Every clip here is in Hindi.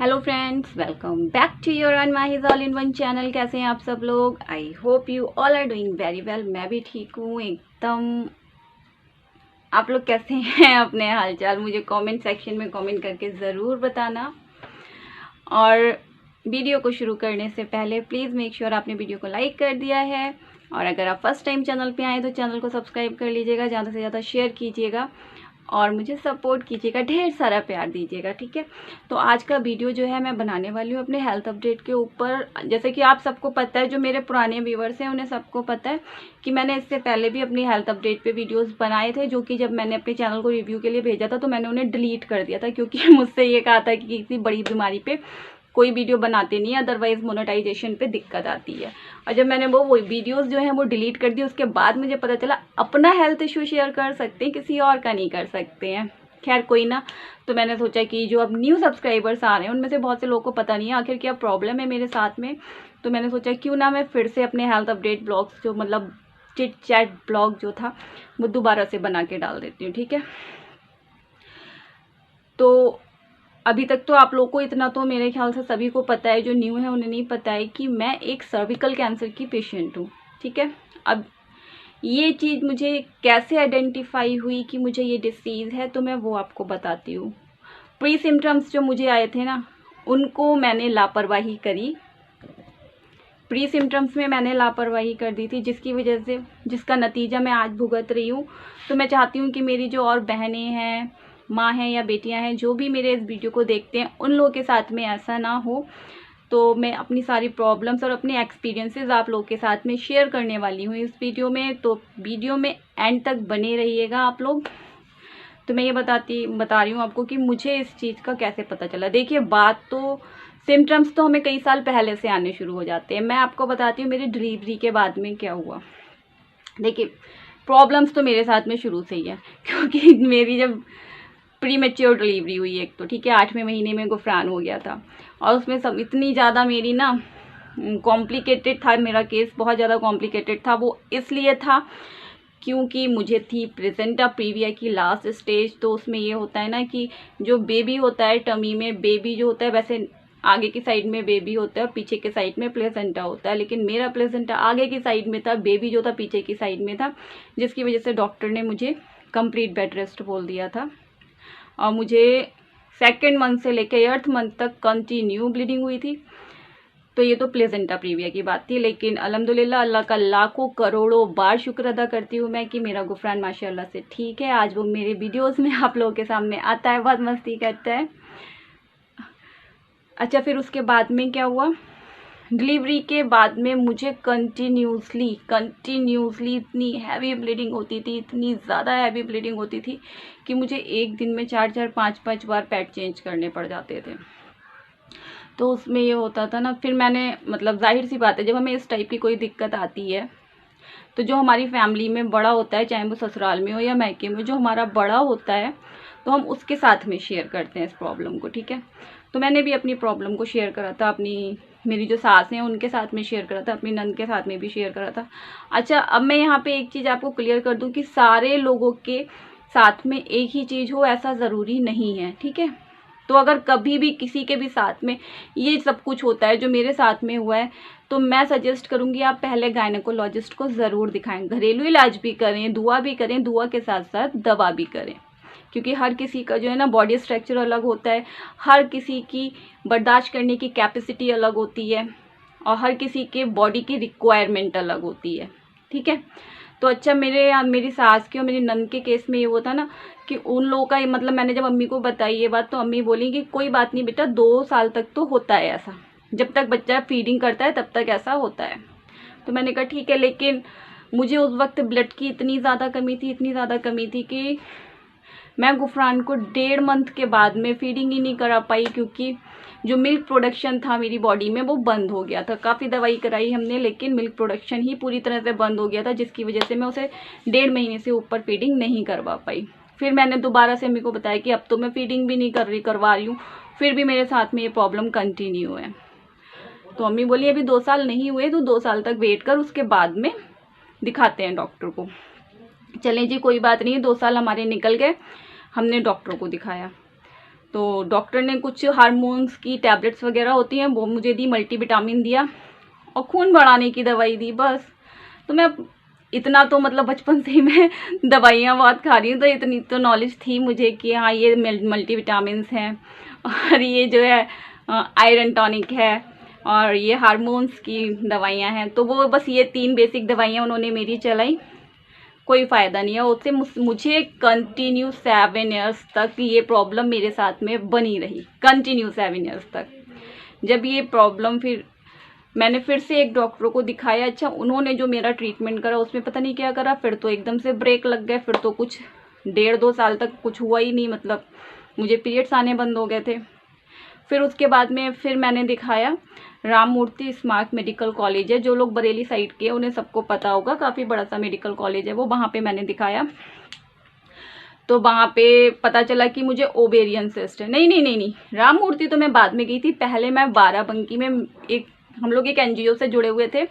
Hello friends, welcome back to your and Mahi's all in one channel. कैसे हैं आप सब लोग? I hope you all are doing very well. मैं भी ठीक हूँ एकदम। आप लोग कैसे हैं? अपने हालचाल मुझे कमेंट सेक्शन में कमेंट करके ज़रूर बताना। और वीडियो को शुरू करने से पहले प्लीज़ मेक श्योर आपने वीडियो को लाइक कर दिया है, और अगर आप फर्स्ट टाइम चैनल पे आए तो चैनल को सब्सक्राइब कर लीजिएगा, ज़्यादा से ज़्यादा शेयर कीजिएगा और मुझे सपोर्ट कीजिएगा, ढेर सारा प्यार दीजिएगा, ठीक है। तो आज का वीडियो जो है मैं बनाने वाली हूँ अपने हेल्थ अपडेट के ऊपर। जैसे कि आप सबको पता है, जो मेरे पुराने व्यूवर्स हैं उन्हें सबको पता है कि मैंने इससे पहले भी अपनी हेल्थ अपडेट पे वीडियोस बनाए थे, जो कि जब मैंने अपने चैनल को रिव्यू के लिए भेजा था तो मैंने उन्हें डिलीट कर दिया था, क्योंकि मुझसे ये कहा था कि किसी बड़ी बीमारी पे कोई वीडियो बनाते नहीं है, अदरवाइज मोनेटाइजेशन पे दिक्कत आती है। और जब मैंने वो वीडियोस जो हैं वो डिलीट कर दी, उसके बाद मुझे पता चला अपना हेल्थ इशू शेयर कर सकते हैं, किसी और का नहीं कर सकते हैं। खैर कोई ना। तो मैंने सोचा कि जो अब न्यू सब्सक्राइबर्स आ रहे हैं उनमें से बहुत से लोगों को पता नहीं है आखिर क्या प्रॉब्लम है मेरे साथ में। तो मैंने सोचा क्यों ना मैं फिर से अपने हेल्थ अपडेट ब्लॉग्स, जो मतलब चिट चैट ब्लॉग जो था, वो दोबारा से बना के डाल देती हूँ, ठीक है। तो अभी तक तो आप लोगों को इतना तो मेरे ख्याल से सभी को पता है, जो न्यू है उन्हें नहीं पता है कि मैं एक सर्विकल कैंसर की पेशेंट हूँ, ठीक है। अब ये चीज़ मुझे कैसे आइडेंटिफाई हुई कि मुझे ये डिसीज़ है, तो मैं वो आपको बताती हूँ। प्री सिम्टम्स जो मुझे आए थे ना, उनको मैंने लापरवाही करी। प्री सिम्टम्स में मैंने लापरवाही कर दी थी, जिसकी वजह से, जिसका नतीजा मैं आज भुगत रही हूँ। तो मैं चाहती हूँ कि मेरी जो और बहनें हैं, माँ हैं या बेटियाँ हैं, जो भी मेरे इस वीडियो को देखते हैं, उन लोगों के साथ में ऐसा ना हो। तो मैं अपनी सारी प्रॉब्लम्स और अपने एक्सपीरियंसेस आप लोगों के साथ में शेयर करने वाली हूँ इस वीडियो में। तो वीडियो में एंड तक बने रहिएगा आप लोग। तो मैं ये बता रही हूँ आपको कि मुझे इस चीज़ का कैसे पता चला। देखिए, बात तो सिम्टम्स तो हमें कई साल पहले से आने शुरू हो जाते हैं। मैं आपको बताती हूँ मेरी डिलीवरी के बाद में क्या हुआ। देखिए, प्रॉब्लम्स तो मेरे साथ में शुरू से ही है, क्योंकि मेरी जब प्री मेच्योर डिलीवरी हुई एक तो, ठीक है, 8वें महीने में गुफरान हो गया था। और उसमें सब इतनी ज़्यादा मेरी ना कॉम्प्लिकेटेड था, मेरा केस बहुत ज़्यादा कॉम्प्लिकेटेड था। वो इसलिए था क्योंकि मुझे थी प्लेसेंटा प्रीविया की लास्ट स्टेज। तो उसमें ये होता है ना कि जो बेबी होता है टमी में, बेबी जो होता है, वैसे आगे की साइड में बेबी होता है और पीछे के साइड में प्लेसेंटा होता है, लेकिन मेरा प्लेसेंटा आगे की साइड में था, बेबी जो था पीछे की साइड में था, जिसकी वजह से डॉक्टर ने मुझे कंप्लीट बेड रेस्ट बोल दिया था। और मुझे 2nd मंथ से लेकर 8th मंथ तक कंटिन्यू ब्लीडिंग हुई थी। तो ये तो प्लेसेंटा प्रीविया की बात थी, लेकिन अल्हम्दुलिल्लाह अल्लाह का लाखों करोड़ों बार शुक्र अदा करती हूँ मैं कि मेरा गुफरान माशाल्लाह से ठीक है। आज वो मेरे वीडियोस में आप लोगों के सामने आता है, बहुत मस्ती करता है। अच्छा, फिर उसके बाद में क्या हुआ? डिलीवरी के बाद में मुझे कंटिन्यूसली इतनी हैवी ब्लीडिंग होती थी, इतनी ज़्यादा हैवी ब्लीडिंग होती थी कि मुझे एक दिन में 4-4 5-5 बार पैड चेंज करने पड़ जाते थे। तो उसमें ये होता था ना, फिर मैंने, मतलब जाहिर सी बात है, जब हमें इस टाइप की कोई दिक्कत आती है तो जो हमारी फैमिली में बड़ा होता है, चाहे वो ससुराल में हो या मायके में, जो हमारा बड़ा होता है तो हम उसके साथ में शेयर करते हैं इस प्रॉब्लम को, ठीक है। तो मैंने भी अपनी प्रॉब्लम को शेयर करा था, मेरी जो सास हैं उनके साथ में शेयर करा था, अपनी नंद के साथ में भी शेयर करा था। अच्छा, अब मैं यहाँ पे एक चीज़ आपको क्लियर कर दूँ कि सारे लोगों के साथ में एक ही चीज़ हो ऐसा ज़रूरी नहीं है, ठीक है। तो अगर कभी भी किसी के भी साथ में ये सब कुछ होता है जो मेरे साथ में हुआ है, तो मैं सजेस्ट करूंगी आप पहले गायनेकोलॉजिस्ट को ज़रूर दिखाएं। घरेलू इलाज भी करें, दुआ भी करें, दुआ के साथ साथ दवा भी करें, क्योंकि हर किसी का जो है ना बॉडी स्ट्रक्चर अलग होता है, हर किसी की बर्दाश्त करने की कैपेसिटी अलग होती है, और हर किसी के बॉडी की रिक्वायरमेंट अलग होती है, ठीक है। तो अच्छा, मेरी सास के और मेरी नंद के केस में ये होता ना कि उन लोगों का, मतलब मैंने जब अम्मी को बताई ये बात, तो अम्मी बोली कि कोई बात नहीं बेटा, 2 साल तक तो होता है ऐसा, जब तक बच्चा फीडिंग करता है तब तक ऐसा होता है। तो मैंने कहा ठीक है, लेकिन मुझे उस वक्त ब्लड की इतनी ज़्यादा कमी थी कि मैं गुफरान को 1.5 मंथ के बाद में फीडिंग ही नहीं करा पाई, क्योंकि जो मिल्क प्रोडक्शन था मेरी बॉडी में वो बंद हो गया था। काफ़ी दवाई कराई हमने, लेकिन मिल्क प्रोडक्शन ही पूरी तरह से बंद हो गया था, जिसकी वजह से मैं उसे 1.5 महीने से ऊपर फीडिंग नहीं करवा पाई। फिर मैंने दोबारा से अम्मी को बताया कि अब तो मैं फीडिंग भी नहीं करवा रही हूँ, फिर भी मेरे साथ में ये प्रॉब्लम कंटिन्यू है। तो अम्मी बोली अभी 2 साल नहीं हुए, तो 2 साल तक वेट कर, उसके बाद में दिखाते हैं डॉक्टर को। चलें जी, कोई बात नहीं, 2 साल हमारे निकल गए, हमने डॉक्टर को दिखाया। तो डॉक्टर ने कुछ हार्मोन्स की टैबलेट्स वगैरह होती हैं वो मुझे दी, मल्टीविटामिन दिया और खून बढ़ाने की दवाई दी बस। तो मैं इतना तो मतलब बचपन से ही मैं दवाइयाँ बहुत खा रही हूँ, तो इतनी तो नॉलेज थी मुझे कि हाँ ये मल्टीविटामिन्स हैं और ये जो है आयरन टॉनिक है और ये हार्मोन्स की दवाइयाँ हैं। तो वो बस ये 3 बेसिक दवाइयाँ उन्होंने मेरी चलाई, कोई फ़ायदा नहीं है उससे। मुझे कंटिन्यू 7 ईयर्स तक ये प्रॉब्लम मेरे साथ में बनी रही, कंटिन्यू 7 ईयर्स तक। जब ये प्रॉब्लम फिर मैंने फिर से एक डॉक्टर को दिखाया, अच्छा उन्होंने जो मेरा ट्रीटमेंट करा उसमें पता नहीं क्या करा, फिर तो एकदम से ब्रेक लग गए, फिर तो कुछ 1.5-2 साल तक कुछ हुआ ही नहीं, मतलब मुझे पीरियड्स आने बंद हो गए थे। फिर उसके बाद में फिर मैंने दिखाया राम मूर्ति स्मार्ट मेडिकल कॉलेज है, जो लोग बरेली साइड के उन्हें सबको पता होगा, काफ़ी बड़ा सा मेडिकल कॉलेज है वो, वहाँ पे मैंने दिखाया। तो वहाँ पे पता चला कि मुझे ओवेरियन सिस्ट है। नहीं, राम मूर्ति तो मैं बाद में गई थी, पहले मैं बाराबंकी में हम लोग एक एनजीओ से जुड़े हुए थे,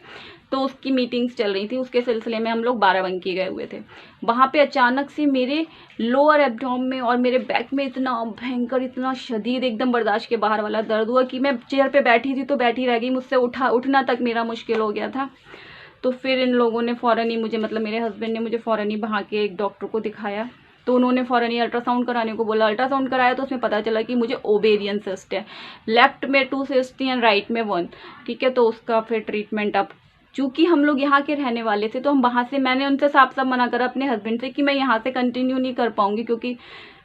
तो उसकी मीटिंग्स चल रही थी, उसके सिलसिले में हम लोग बाराबंकी गए हुए थे। वहाँ पे अचानक से मेरे लोअर एब्डोमेन में और मेरे बैक में इतना भयंकर, इतना शदीद, एकदम बर्दाश्त के बाहर वाला दर्द हुआ कि मैं चेयर पे बैठी थी तो बैठी रह गई, मुझसे उठना तक मेरा मुश्किल हो गया था। तो फिर इन लोगों ने फ़ौरन ही मुझे, मतलब मेरे हस्बैंड ने मुझे फ़ौरन ही वहाँ के एक डॉक्टर को दिखाया, तो उन्होंने फ़ौरन ही अल्ट्रासाउंड कराने को बोला। अल्ट्रासाउंड कराया तो उसमें पता चला कि मुझे ओवेरियन सिस्ट है, लेफ्ट में 2 सिस्ट थी एंड राइट में 1। ठीक है, तो उसका फिर ट्रीटमेंट, अब चूँकि हम लोग यहाँ के रहने वाले थे तो हम वहाँ से, मैंने उनसे साफ साफ मना करा अपने हस्बैंड से कि मैं यहाँ से कंटिन्यू नहीं कर पाऊँगी, क्योंकि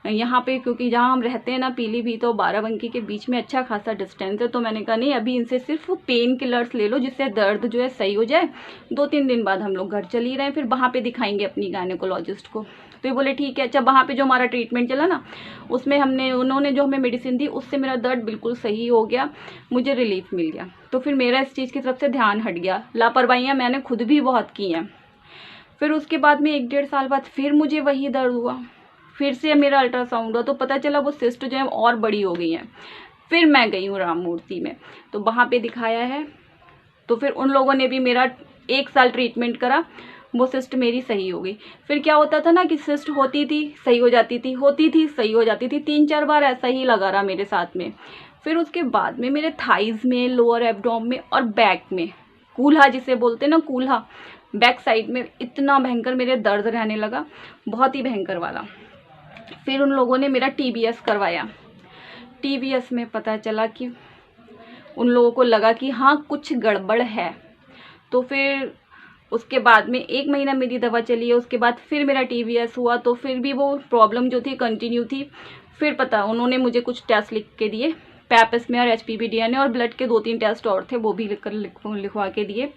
यहाँ पे, क्योंकि जहाँ हम रहते हैं ना पीलीभीत और बाराबंकी के बीच में अच्छा खासा डिस्टेंस है। तो मैंने कहा नहीं, अभी इनसे सिर्फ पेन किलर्स ले लो जिससे दर्द जो है सही हो जाए, 2-3 दिन बाद हम लोग घर चल ही रहे हैं, फिर वहाँ पे दिखाएंगे अपनी गायनेकोलॉजिस्ट को। तो ये बोले ठीक है। अच्छा, वहाँ पे जो हमारा ट्रीटमेंट चला ना, उसमें उन्होंने जो हमें मेडिसिन दी उससे मेरा दर्द बिल्कुल सही हो गया, मुझे रिलीफ मिल गया। तो फिर मेरा इस चीज़ की तरफ से ध्यान हट गया। लापरवाहियाँ मैंने खुद भी बहुत की हैं। फिर उसके बाद में 1-1.5 साल बाद फिर मुझे वही दर्द हुआ, फिर से मेरा अल्ट्रासाउंड हुआ, तो पता चला वो सिस्ट जो है और बड़ी हो गई है। फिर मैं गई हूँ राम मूर्ति में, तो वहाँ पे दिखाया है, तो फिर उन लोगों ने भी मेरा 1 साल ट्रीटमेंट करा, वो सिस्ट मेरी सही हो गई। फिर क्या होता था ना कि सिस्ट होती थी सही हो जाती थी, होती थी सही हो जाती थी, 3-4 बार ऐसा ही लगा रहा मेरे साथ में। फिर उसके बाद में मेरे थाइज में, लोअर एब्डोमेन में और बैक में, कूल्हा जिसे बोलते हैं ना, कूल्हा बैक साइड में इतना भयंकर मेरे दर्द रहने लगा, बहुत ही भयंकर वाला। फिर उन लोगों ने मेरा TBS करवाया। TBS में पता चला कि उन लोगों को लगा कि हाँ कुछ गड़बड़ है। तो फिर उसके बाद में 1 महीना मेरी दवा चली है, उसके बाद फिर मेरा TBS हुआ, तो फिर भी वो प्रॉब्लम जो थी कंटिन्यू थी। फिर पता उन्होंने मुझे कुछ टेस्ट लिख के दिए, पैप स्मेयर, HPV DNA और ब्लड के 2-3 टेस्ट और थे, वो भी लिखवा के दिए।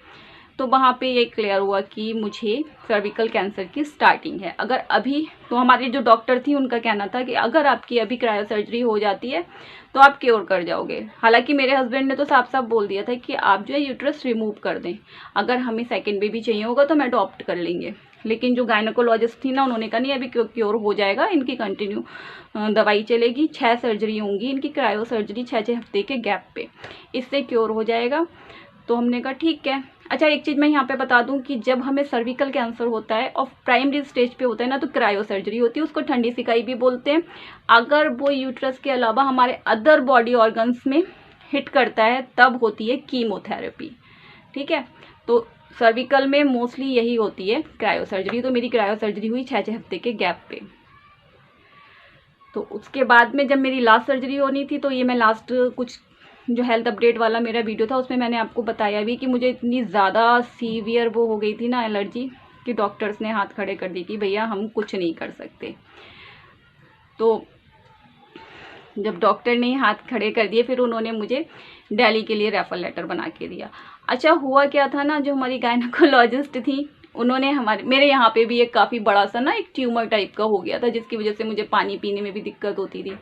तो वहाँ पे ये क्लियर हुआ कि मुझे सर्विकल कैंसर की स्टार्टिंग है। अगर अभी, तो हमारी जो डॉक्टर थी उनका कहना था कि अगर आपकी अभी क्रायो सर्जरी हो जाती है तो आप क्योर कर जाओगे। हालांकि मेरे हस्बैंड ने तो साफ साफ बोल दिया था कि आप जो है यूट्रस रिमूव कर दें, अगर हमें सेकेंड बेबी चाहिए होगा तो मैं अडॉप्ट कर लेंगे। लेकिन जो गायनेकोलॉजिस्ट थी ना, उन्होंने कहा नहीं अभी क्योर हो जाएगा, इनकी कंटिन्यू दवाई चलेगी, 6 सर्जरी होंगी इनकी, क्रायो सर्जरी 6-6 हफ्ते के गैप पे, इससे क्योर हो जाएगा। तो हमने कहा ठीक है। अच्छा, एक चीज़ मैं यहाँ पे बता दूं कि जब हमें सर्विकल कैंसर होता है और प्राइमरी स्टेज पे होता है ना, तो क्रायो सर्जरी होती है, उसको ठंडी सिकाई भी बोलते हैं। अगर वो यूट्रस के अलावा हमारे अदर बॉडी ऑर्गन्स में हिट करता है तब होती है कीमोथेरेपी। ठीक है, तो सर्विकल में मोस्टली यही होती है क्रायो सर्जरी। तो मेरी क्रायो सर्जरी हुई 6-6 हफ्ते के गैप पे। तो उसके बाद में जब मेरी लास्ट सर्जरी होनी थी, तो ये मैं लास्ट कुछ जो हेल्थ अपडेट वाला मेरा वीडियो था उसमें मैंने आपको बताया भी कि मुझे इतनी ज़्यादा सीवियर वो हो गई थी ना एलर्जी, कि डॉक्टर्स ने हाथ खड़े कर दिए कि भैया हम कुछ नहीं कर सकते। तो जब डॉक्टर ने हाथ खड़े कर दिए, फिर उन्होंने मुझे दिल्ली के लिए रेफर लेटर बना के दिया। अच्छा, हुआ क्या था ना, जो हमारी गायनेकोलॉजिस्ट थी उन्होंने मेरे यहाँ पे भी एक काफ़ी बड़ा सा ना एक ट्यूमर टाइप का हो गया था, जिसकी वजह से मुझे पानी पीने में भी दिक्कत होती थी।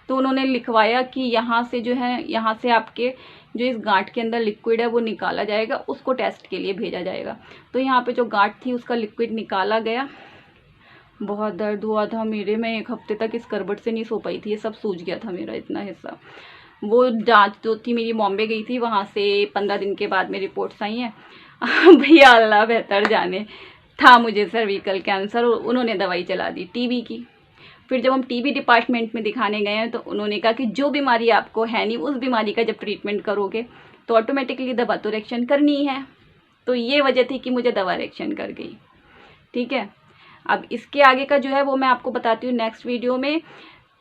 तो उन्होंने लिखवाया कि यहाँ से जो है, यहाँ से आपके जो इस गांठ के अंदर लिक्विड है वो निकाला जाएगा, उसको टेस्ट के लिए भेजा जाएगा। तो यहाँ पे जो गांठ थी उसका लिक्विड निकाला गया, बहुत दर्द हुआ था मेरे, मैं 1 हफ्ते तक इस करबट से नहीं सो पाई थी, ये सब सूज गया था मेरा इतना हिस्सा। वो जांच जो थी मेरी बॉम्बे गई थी, वहाँ से 15 दिन के बाद मेरी रिपोर्ट्स आई हैं। भैया अल्लाह बेहतर जाने, था मुझे सर्विकल कैंसर, और उन्होंने दवाई चला दी TB की। फिर जब हम टीबी डिपार्टमेंट में दिखाने गए हैं तो उन्होंने कहा कि जो बीमारी आपको है नहीं, उस बीमारी का जब ट्रीटमेंट करोगे तो ऑटोमेटिकली दवा तो रिएक्शन करनी ही है। तो ये वजह थी कि मुझे दवा रिएक्शन कर गई। ठीक है, अब इसके आगे का जो है वो मैं आपको बताती हूँ नेक्स्ट वीडियो में।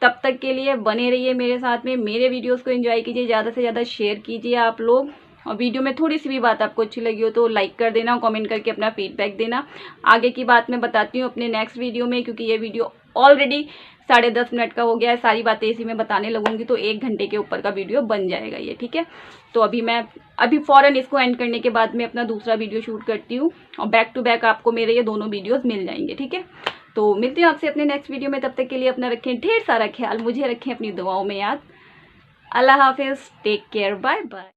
तब तक के लिए बने रहिए मेरे साथ में, मेरे वीडियोस को एंजॉय कीजिए, ज़्यादा से ज़्यादा शेयर कीजिए आप लोग। और वीडियो में थोड़ी सी भी बात आपको अच्छी लगी हो तो लाइक कर देना, कमेंट करके अपना फीडबैक देना। आगे की बात मैं बताती हूँ अपने नेक्स्ट वीडियो में, क्योंकि ये वीडियो ऑलरेडी 10.5 मिनट का हो गया है। सारी बातें इसी में बताने लगूंगी तो 1 घंटे के ऊपर का वीडियो बन जाएगा ये। ठीक है, तो अभी फ़ौरन इसको एंड करने के बाद में अपना दूसरा वीडियो शूट करती हूँ और बैक टू बैक आपको मेरे ये दोनों वीडियोज़ मिल जाएंगे। ठीक है, तो मिलती हूँ आपसे अपने नेक्स्ट वीडियो में। तब तक के लिए अपना रखें ढेर सारा ख्याल, मुझे रखें अपनी दुआओं में याद। अल्लाह हाफिज़, टेक केयर, बाय बाय।